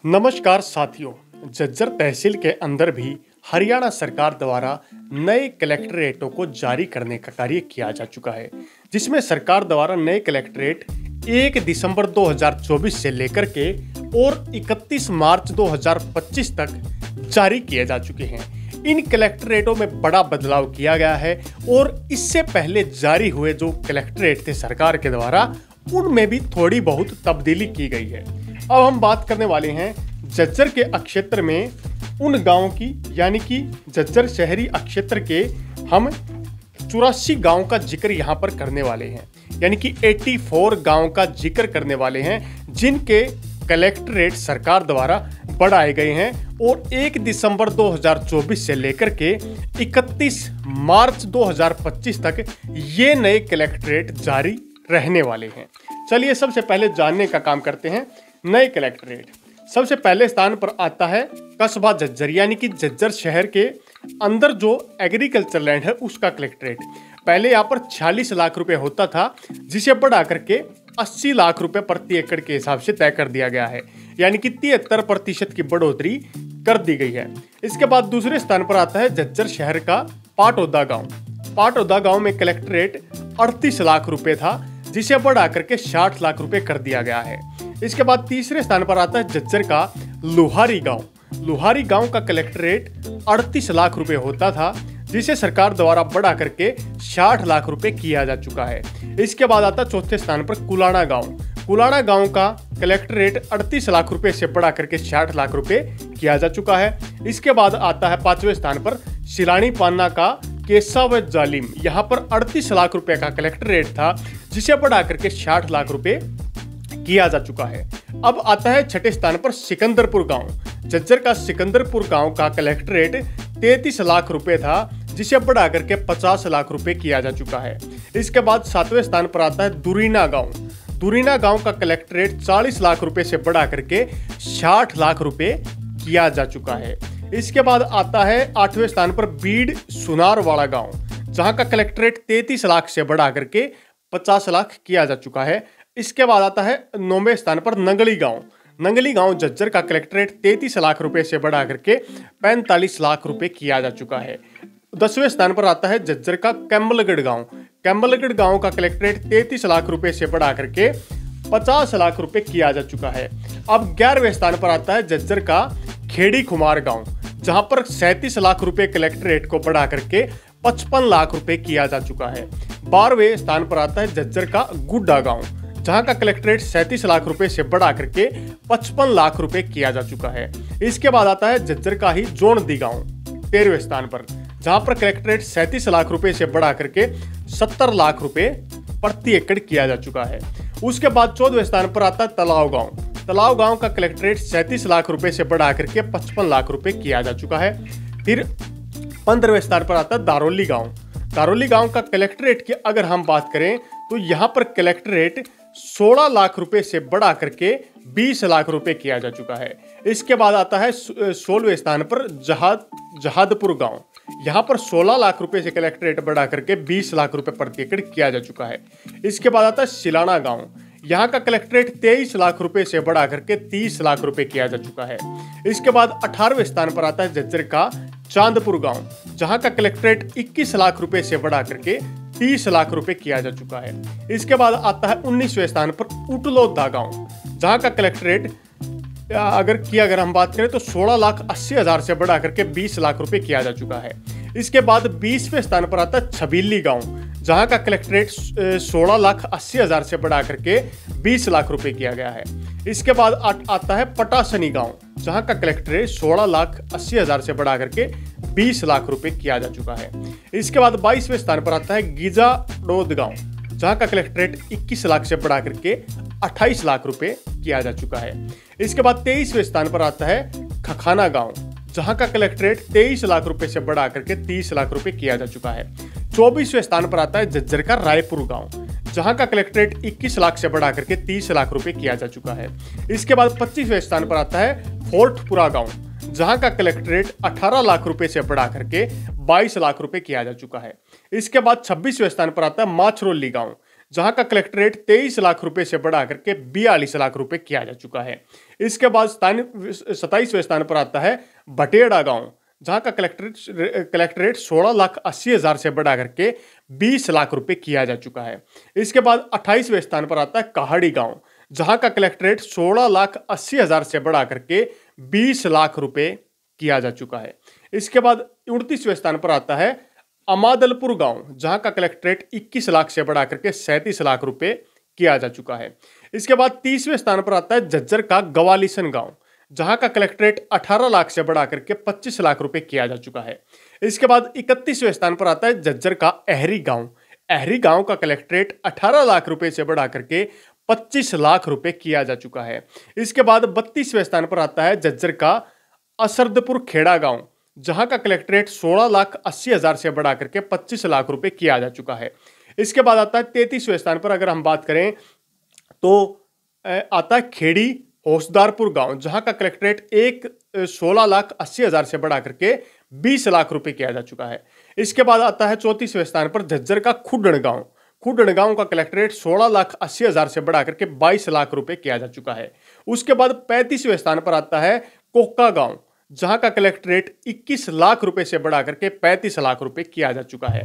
नमस्कार साथियों। झज्जर तहसील के अंदर भी हरियाणा सरकार द्वारा नए कलेक्ट्रेटों को जारी करने का कार्य किया जा चुका है, जिसमें सरकार द्वारा नए कलेक्ट्रेट 1 दिसंबर 2024 से लेकर के और 31 मार्च 2025 तक जारी किए जा चुके हैं। इन कलेक्ट्रेटों में बड़ा बदलाव किया गया है और इससे पहले जारी हुए जो कलेक्ट्रेट थे सरकार के द्वारा, उनमें भी थोड़ी बहुत तब्दीली की गई है। अब हम बात करने वाले हैं झज्जर के अक्षेत्र में उन गांवों की, यानी कि झज्जर शहरी अक्षेत्र के हम 84 गांव का जिक्र यहां पर करने वाले हैं, यानी कि 84 गांव का जिक्र करने वाले हैं जिनके कलेक्ट्रेट सरकार द्वारा बढ़ाए गए हैं और 1 दिसंबर 2024 से लेकर के 31 मार्च 2025 तक ये नए कलेक्ट्रेट जारी रहने वाले हैं। चलिए सबसे पहले जानने का काम करते हैं नए कलेक्ट्रेट। सबसे पहले स्थान पर आता है कस्बा झज्जर, यानी कि झज्जर शहर के अंदर जो एग्रीकल्चर लैंड है उसका कलेक्ट्रेट। पहले यहाँ पर 46 लाख रुपए होता था, जिसे बढ़ा करके 80 लाख रुपए प्रति एकड़ के हिसाब से तय कर दिया गया है, यानी कि 73% की बढ़ोतरी कर दी गई है। इसके बाद दूसरे स्थान पर आता है झज्जर शहर का पाटौदा गाँव। पाटौदा गाँव में कलेक्ट्रेट 38 लाख रुपए था, जिसे बढ़ा करके 60 लाख रुपए कर दिया गया है। इसके बाद तीसरे स्थान पर आता है झज्जर का लुहारी गांव। लुहारी गांव का कलेक्ट्रेट 38 लाख रुपए होता था, जिसे सरकार द्वारा बढ़ा करके 60 लाख रुपए किया जा चुका है। इसके बाद आता है चौथे स्थान पर कुलाणा गांव। कुलाणा गांव का कलेक्ट्रेट 38 लाख रुपए से बढ़ा करके 60 लाख रुपए किया जा चुका है। इसके बाद आता है पांचवें स्थान पर सिलानी पान्ना का केसावत जालिम। यहाँ पर 38 लाख रुपए का कलेक्ट्रेट था, जिसे बढ़ा करके 60 लाख रुपए किया जा चुका है। अब आता है छठे स्थान पर सिकंदरपुर गांव। झज्जर का सिकंदरपुर गांव का कलेक्ट्रेट 33 लाख रुपए था, जिसे बढ़ा करके 50 लाख रुपए किया जा चुका है। इसके बाद सातवें स्थान पर आता है दुरीना गांव। दुरीना गांव का कलेक्ट्रेट 40 लाख रुपए से बढ़ा करके 60 लाख रुपए किया जा चुका है। इसके बाद आता है आठवें स्थान पर बीड सुनारवाड़ा गांव, जहां का कलेक्ट्रेट 33 लाख से बढ़ा करके 50 लाख किया जा चुका है। इसके बाद आता है 9वें स्थान पर नंगली गांव। नंगली गांव झज्जर का कलेक्ट्रेट 33 लाख रुपए से बढ़ा करके 45 लाख रुपए किया जा चुका है। 10वें स्थान पर आता है झज्जर का कैम्बलगढ़ गांव। कैम्बलगढ़ गांव का कलेक्ट्रेट 33 लाख रुपए से बढ़ा करके 50 लाख रुपए किया जा चुका है। अब 11वें स्थान पर आता है झज्जर का खेड़ी खुमार गांव, जहां पर 37 लाख रुपए कलेक्ट्रेट को बढ़ा करके 55 लाख रुपए किया जा चुका है। 12वें स्थान पर आता है झज्जर का गुड्डा गांव, जहां का कलेक्ट्रेट 37 लाख रुपए से बढ़ा करके 55 लाख रुपए किया जा चुका है। इसके बाद आता है झज्जर का ही जोनदी गांव 13वें स्थान पर, जहां पर कलेक्ट्रेट 37 लाख रुपए से बढ़ा करके 70 लाख रुपए प्रति एकड़ किया जा चुका है। उसके बाद 14वें स्थान पर आता है तलाव गांव। तलाव गांव का कलेक्ट्रेट 37 लाख रुपए से बढ़ा करके 55 लाख रुपए किया जा चुका है। फिर 15वें स्थान पर आता है दारोली गांव। दारोली गांव का कलेक्ट्रेट की अगर हम बात करें तो यहाँ पर कलेक्ट्रेट 16 लाख रुपए से बढ़ा करके 20 लाख रुपए किया जा चुका है। इसके बाद आता है 16वें स्थान पर जहादपुर गांव। यहाँ पर 16 लाख रुपए से कलेक्ट्रेट बढ़ा करके 20 लाख रुपए प्रति एकड़ किया जा चुका है। इसके बाद आता है सिलाना गांव। यहाँ का कलेक्ट्रेट 23 लाख रुपए से बढ़ा करके 30 लाख रुपए किया जा चुका है। इसके बाद 18वें स्थान पर आता है झज्जर का चांदपुर गांव, जहाँ का कलेक्ट्रेट 21 लाख रुपए से बढ़ा करके 30 लाख रुपए किया जा चुका है। इसके बाद आता है 19वें स्थान पर उटलोदा गांव, जहां का कलेक्ट्रेट अगर हम बात करें तो 16,80,000 से बढ़ा करके 20 लाख रुपए किया जा चुका है। इसके बाद 20वें स्थान पर आता है छबीली गांव, जहां का कलेक्ट्रेट 16,80,000 से बढ़ा करके 20 लाख रुपए किया गया है। इसके बाद आता है पटासनी गांव, जहां का कलेक्ट्रेट 16,80,000 से बढ़ा करके 20 लाख रुपए किया जा चुका है। इसके बाद 22वें स्थान पर आता है गीजाडोद गांव, जहां का कलेक्ट्रेट 21 लाख से बढ़ा करके 28 लाख रुपए किया जा चुका है। इसके बाद 23वें स्थान पर आता है खखाना गांव, जहां का कलेक्ट्रेट 23 लाख रुपए से बढ़ा करके 30 लाख रुपए किया जा चुका है। 24वें स्थान पर आता है झज्जर का रायपुर गांव, जहां का कलेक्ट्रेट 21 लाख से बढ़ा करके 30 लाख रुपए किया जा चुका है। इसके बाद 25वें स्थान पर आता है फोर्टपुरा गांव, जहां का कलेक्ट्रेट 18 लाख रुपए से बढ़ा करके 22 लाख रुपए किया जा चुका है। इसके बाद 26वें स्थान पर आता है माछरोली गांव, जहां का कलेक्ट्रेट 23 लाख रुपए से बढ़ा करके 42 लाख रुपए किया जा चुका है। इसके बाद 27वें स्थान पर आता है बटेड़ा गांव, जहां का कलेक्ट्रेट 16,80,000 से बढ़ा करके 20 लाख रुपए किया जा चुका है। इसके बाद 28वें स्थान पर आता है काहड़ी गांव, जहां का कलेक्ट्रेट 16,80,000 से बढ़ा करके 20 लाख रुपए किया जा चुका है। इसके बाद 29वें स्थान पर आता है अमादलपुर गांव, जहां का कलेक्ट्रेट 21 लाख से बढ़ा करके 37 लाख रुपए किया जा चुका है। इसके बाद 30वें स्थान पर आता है झज्जर का गवालीसन गांव, जहां का कलेक्ट्रेट 18 लाख से बढ़ा करके 25 लाख रुपए किया जा चुका है। इसके बाद 31वें स्थान पर आता है झज्जर का अहरी गांव। अहरी गांव का कलेक्ट्रेट 18 लाख रुपए से बढ़ा करके 25 लाख रुपए किया जा चुका है। इसके बाद 32वें स्थान पर आता है झज्जर का असरदपुर खेड़ा गांव, जहां का कलेक्ट्रेट 16,80,000 से बढ़ा करके 25 लाख रुपए किया जा चुका है। इसके बाद आता है 33वें स्थान पर, अगर हम बात करें तो आता है खेड़ी होसदारपुर गांव, जहां का कलेक्ट्रेट 16,80,000 से बढ़ा करके 20 लाख रुपए किया जा चुका है। इसके बाद आता है 34वें स्थान पर झज्जर का खुडण गांव। खुडण गांव का कलेक्ट्रेट 16,80,000 से बढ़ा करके 22 लाख रुपए किया जा चुका है। उसके बाद 35वें स्थान पर आता है कोक्का गांव, जहां का कलेक्ट्रेट 21 लाख रुपए से बढ़ा करके 35 लाख रुपए किया जा चुका है।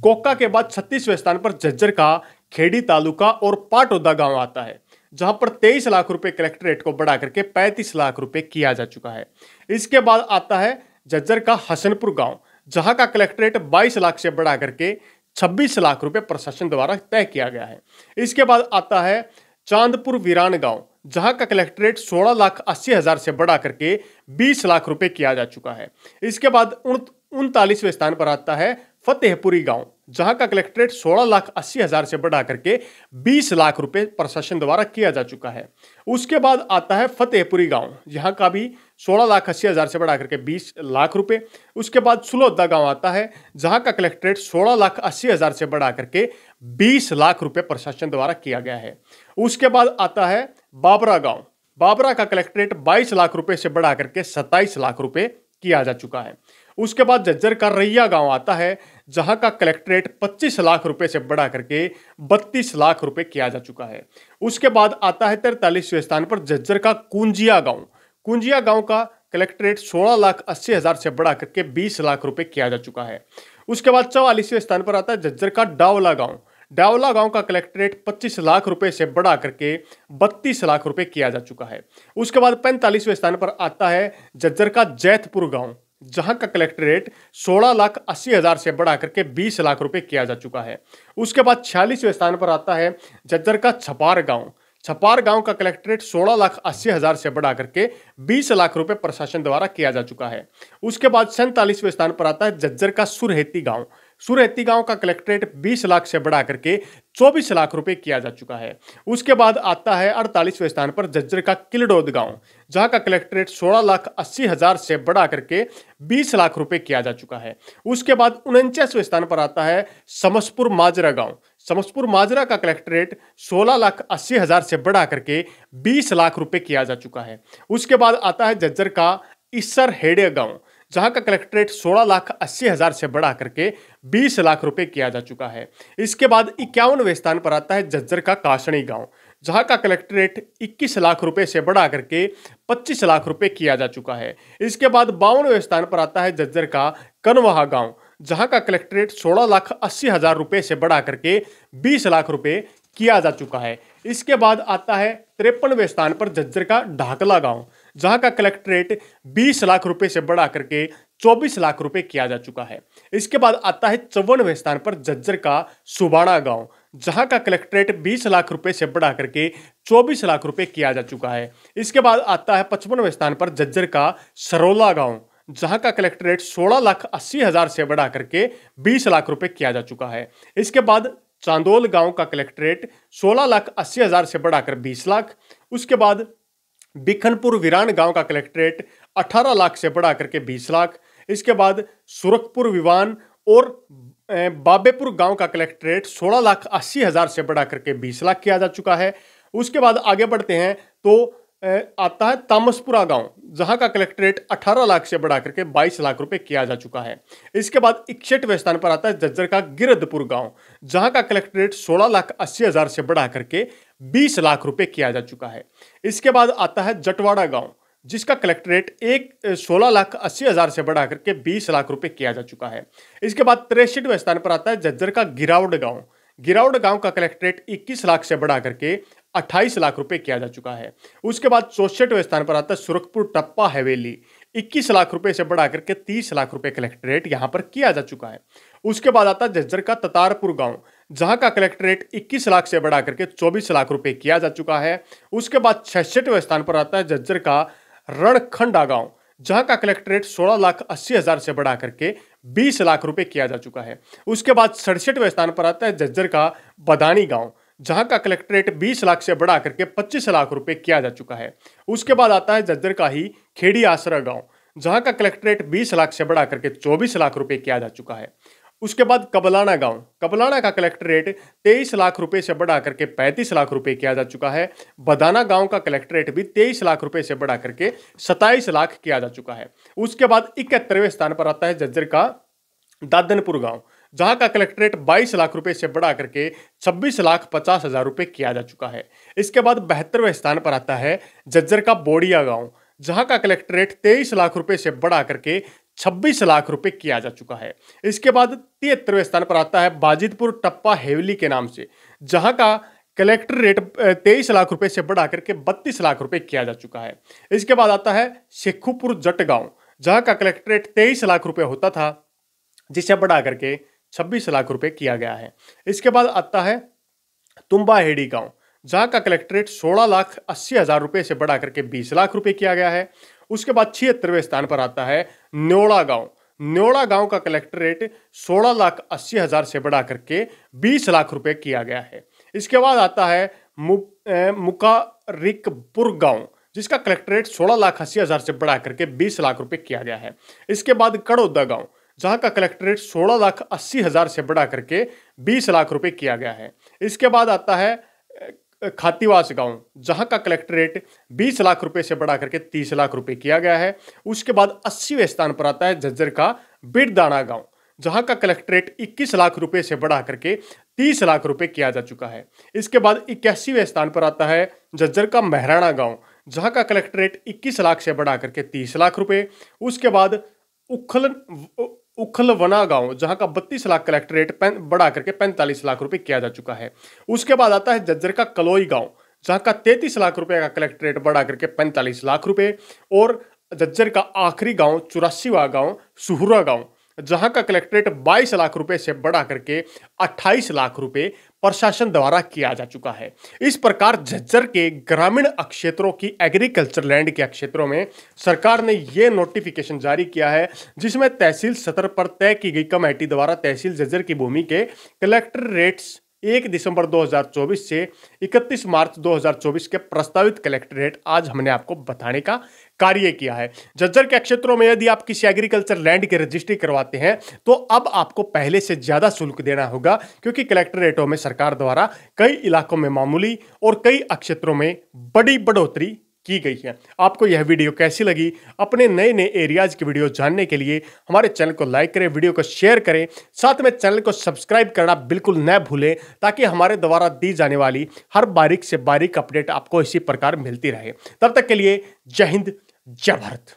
कोक्का के बाद 36वें स्थान पर झज्जर का खेड़ी तालुका और पाटौदा गांव आता है, जहां पर 23 लाख रुपए कलेक्ट्रेट को बढ़ा करके 35 लाख रुपए किया जा चुका है। इसके बाद आता है झज्जर का हसनपुर गांव, जहां का कलेक्ट्रेट 22 लाख से बढ़ा करके 26 लाख रुपए प्रशासन द्वारा तय किया गया है। इसके बाद आता है चांदपुर वीरान गांव, जहां का कलेक्ट्रेट 16,80,000 से बढ़ा करके 20 लाख रुपए किया जा चुका है। इसके बाद 39वें स्थान पर आता है फतेहपुरी गांव, जहां का कलेक्ट्रेट 16,80,000 से बढ़ा करके 20 लाख रुपए प्रशासन द्वारा किया जा चुका है। उसके बाद आता है फतेहपुरी गांव, यहाँ का भी 16,80,000 से बढ़ा करके 20 लाख रुपए। उसके बाद सुलोदा गांव आता है, जहां का कलेक्ट्रेट 16,80,000 से बढ़ा करके 20 लाख रुपए प्रशासन द्वारा किया गया है। उसके बाद आता है बाबरा गांव। बाबरा का कलेक्ट्रेट 22 लाख रुपए से बढ़ा करके 27 लाख रुपए किया जा चुका है। उसके बाद झज्जर का रैया गांव आता है, जहां का कलेक्ट्रेट 25 लाख रुपए से बढ़ा करके 32 लाख रुपए किया जा चुका है। उसके बाद आता है 43वें स्थान पर झज्जर का कुंजिया गांव। कुंजिया गांव का कलेक्ट्रेट 16,80,000 से बढ़ा करके 20 लाख रुपए किया जा चुका है। उसके बाद 44वें स्थान पर आता है झज्जर का डावला गांव। डावला गांव का कलेक्ट्रेट 25 लाख रुपए से बढ़ा करके 32 लाख रुपए किया जा चुका है। उसके बाद 45वें स्थान पर आता है झज्जर का जैतपुर गांव, जहां का कलेक्ट्रेट 16,80,000 से बढ़ा करके 20 लाख रुपए किया जा चुका है। उसके बाद 46वें स्थान पर आता है झज्जर का छपार गांव। छपार गांव का कलेक्ट्रेट 16,80,000 से बढ़ा करके 20 लाख रुपए प्रशासन द्वारा किया जा चुका है। उसके बाद 47वें स्थान पर आता है झज्जर का सुरहेती गांव। सुरहेती गांव का कलेक्ट्रेट 20 लाख से बढ़ा करके 24 लाख रुपए किया जा चुका है। उसके बाद आता है 48वें स्थान पर झज्जर का किलडोद गांव, जहां का कलेक्ट्रेट 16,80,000 से बढ़ा करके 20 लाख रुपए किया जा चुका है। उसके बाद 49वें स्थान पर आता है समसपुर माजरा गांव। समसपुर माजरा का कलेक्ट्रेट 16,80,000 से बढ़ा करके 20 लाख रुपए किया जा चुका है। उसके बाद आता है झज्जर का इसर हेड़े गांव, जहां का कलेक्ट्रेट 16,80,000 से बढ़ा करके 20 लाख रुपए किया जा चुका है। इसके बाद 51वें स्थान पर आता है झज्जर का कासणी गांव, जहां का कलेक्ट्रेट 21 लाख रुपए से बढ़ा करके 25 लाख रुपए किया जा चुका है। इसके बाद 52वें स्थान पर आता है झज्जर का कनवाहा गांव, जहां का कलेक्ट्रेट 16,80,000 रुपए से बढ़ा करके 20 लाख रुपए किया जा चुका है। इसके बाद आता है 53वें स्थान पर झज्जर का ढाकला गांव, जहां का कलेक्ट्रेट 20 लाख रुपए से बढ़ा करके 24 लाख रुपए किया जा चुका है। इसके बाद आता है 54वें स्थान पर झज्जर का सुबाना गांव, जहां का कलेक्ट्रेट 20 लाख रुपए से बढ़ा करके 24 लाख रुपए किया जा चुका है। इसके बाद आता है 55वें स्थान पर झज्जर का सरोला गांव, जहां का कलेक्ट्रेट 16,80,000 से बढ़ा करके 20 लाख रुपए किया जा चुका है। इसके बाद चांदोल गांव का कलेक्ट्रेट 16,80,000 से बढ़ाकर 20 लाख। उसके बाद बिखनपुर वीरान गांव का कलेक्ट्रेट 18 लाख से बढ़ा करके 20 लाख। इसके बाद सुरखपुर विवान और बाबेपुर गांव का कलेक्ट्रेट 16,80,000 से बढ़ा करके 20 लाख किया जा चुका है। उसके बाद आगे बढ़ते हैं तो आता है तामसपुरा गांव, जहां का कलेक्ट्रेट 18 लाख से बढ़ा करके 22 लाख रुपए किया जा चुका है। इसके बाद 61वें स्थान पर आता है झज्जर का गिरधपुर गांव, जहां का कलेक्ट्रेट 16,80,000 से बढ़ा करके 20 लाख रुपए किया जा चुका है। इसके बाद आता है जटवाड़ा गांव, जिसका कलेक्ट्रेट 16,80,000 से बढ़ा करके 20 लाख रुपए किया जा चुका है। इसके बाद 63वें स्थान पर आता है झज्जर का गिरावड़ गांव। गिरावड़ गांव का कलेक्ट्रेट 21 लाख से बढ़ा करके 28 लाख रुपए किया जा चुका है। उसके बाद 64वें स्थान पर आता है सुरखपुर टप्पा हवेली, 21 लाख रुपए से बढ़ा करके 30 लाख रुपए कलेक्ट्रेट यहां पर किया जा चुका है। उसके बाद आता है झज्जर का ततारपुर गांव, जहां का कलेक्ट्रेट 21 लाख से बढ़ा करके 24 लाख रुपए किया जा चुका है। उसके बाद 66वें स्थान पर आता है झज्जर का रणखंडा गांव, जहां का कलेक्ट्रेट 16,80,000 से बढ़ा करके 20 लाख रुपए किया जा चुका है। उसके बाद 67वें स्थान पर आता है झज्जर का बदानी गांव, जहां का कलेक्ट्रेट 20 लाख से बढ़ा करके 25 लाख रुपए किया जा चुका है। उसके बाद आता है झज्जर का ही खेड़ी आसरा गांव, जहां का कलेक्ट्रेट 20 लाख से बढ़ा करके 24 लाख रुपए किया जा चुका है। उसके बाद कबलाना गांव, कबलाना का कलेक्ट्रेट 23 लाख रुपए से बढ़ा करके 35 लाख रुपए किया जा चुका है। बदाना गांव का कलेक्ट्रेट भी 23 लाख रुपए से बढ़ा करके 27 लाख किया जा चुका है। उसके बाद 71वें स्थान पर आता है झज्जर का दादनपुर गांव, जहां का कलेक्ट्रेट 22 लाख रुपए से बढ़ा करके 26,50,000 रुपए किया जा चुका है। इसके बाद 72वें स्थान पर आता है झज्जर का बोड़िया गांव, जहां का कलेक्ट्रेट 23 लाख रुपए से बढ़ा करके 26 लाख रुपए किया जा चुका है। इसके बाद 73वें स्थान पर आता है बाजिदपुर टप्पा हेवली के नाम से, जहां का कलेक्टर रेट 23 लाख रुपए से बढ़ा करके 32 लाख रुपए किया जा चुका है। इसके बाद आता है शेखुपुर जट गांव, जहां का कलेक्ट्रेट 23 लाख रुपए होता था, जिसे बढ़ा करके 26 लाख रुपए किया गया है। इसके बाद आता है तुम्बाहेड़ी गांव, जहां का कलेक्ट्रेट 16,80,000 रुपए से बढ़ा करके 20 लाख रुपए किया गया है। उसके बाद 76वें स्थान पर आता है न्योड़ा गांव, न्योड़ा गांव का कलेक्ट्रेट 16,80,000 से बढ़ा करके 20 लाख रुपए किया गया है। इसके बाद आता है मुकारिकपुर गांव, जिसका कलेक्ट्रेट 16,80,000 से बढ़ा करके 20 लाख रुपए किया गया है। इसके बाद कड़ौदा गांव, जहां का कलेक्ट्रेट 16,80,000 से बढ़ा करके 20 लाख रुपए किया गया है। इसके बाद आता है खातीवास गांव, जहां का कलेक्ट्रेट 20 लाख रुपए से बढ़ा करके 30 लाख रुपए किया गया है। उसके बाद 80वें स्थान पर आता है झज्जर का बिरदाना गांव, जहां का कलेक्ट्रेट 21 लाख रुपए से बढ़ा करके 30 लाख रुपए किया जा चुका है। इसके बाद 81वें स्थान पर आता है झज्जर का महराणा गांव, जहां का कलेक्ट्रेट 21 लाख से बढ़ा करके 30 लाख रुपए। उसके बाद उखलवना गांव, जहां का 32 लाख कलेक्ट्रेट बढ़ा करके 45 लाख रुपए किया जा चुका है। उसके बाद आता है झज्जर का कलोई गांव, जहां का 33 लाख रुपए का कलेक्ट्रेट बढ़ा करके 45 लाख रुपए। और झज्जर का आखिरी गांव 84वां गांव सुहुरा गांव, जहां का कलेक्ट्रेट 22 लाख रुपए से बढ़ा करके 28 लाख रुपए प्रशासन द्वारा किया जा चुका है। इस प्रकार झज्जर के ग्रामीण क्षेत्रों की एग्रीकल्चर लैंड के क्षेत्रों में सरकार ने यह नोटिफिकेशन जारी किया है, जिसमें तहसील स्तर पर तय की गई कमेटी द्वारा तहसील झज्जर की भूमि के कलेक्टर रेट्स 1 दिसंबर 2024 से 31 मार्च 2024 के प्रस्तावित कलेक्ट्रेट आज हमने आपको बताने का कार्य किया है। झज्जर के क्षेत्रों में यदि आप किसी एग्रीकल्चर लैंड की रजिस्ट्री करवाते हैं तो अब आपको पहले से ज्यादा शुल्क देना होगा, क्योंकि कलेक्ट्रेटों में सरकार द्वारा कई इलाकों में मामूली और कई क्षेत्रों में बड़ी बढ़ोतरी की गई है। आपको यह वीडियो कैसी लगी? अपने नए नए एरियाज की वीडियो जानने के लिए हमारे चैनल को लाइक करें, वीडियो को शेयर करें, साथ में चैनल को सब्सक्राइब करना बिल्कुल न भूलें, ताकि हमारे द्वारा दी जाने वाली हर बारीक से बारीक अपडेट आपको इसी प्रकार मिलती रहे। तब तक के लिए जय हिंद, जय भारत।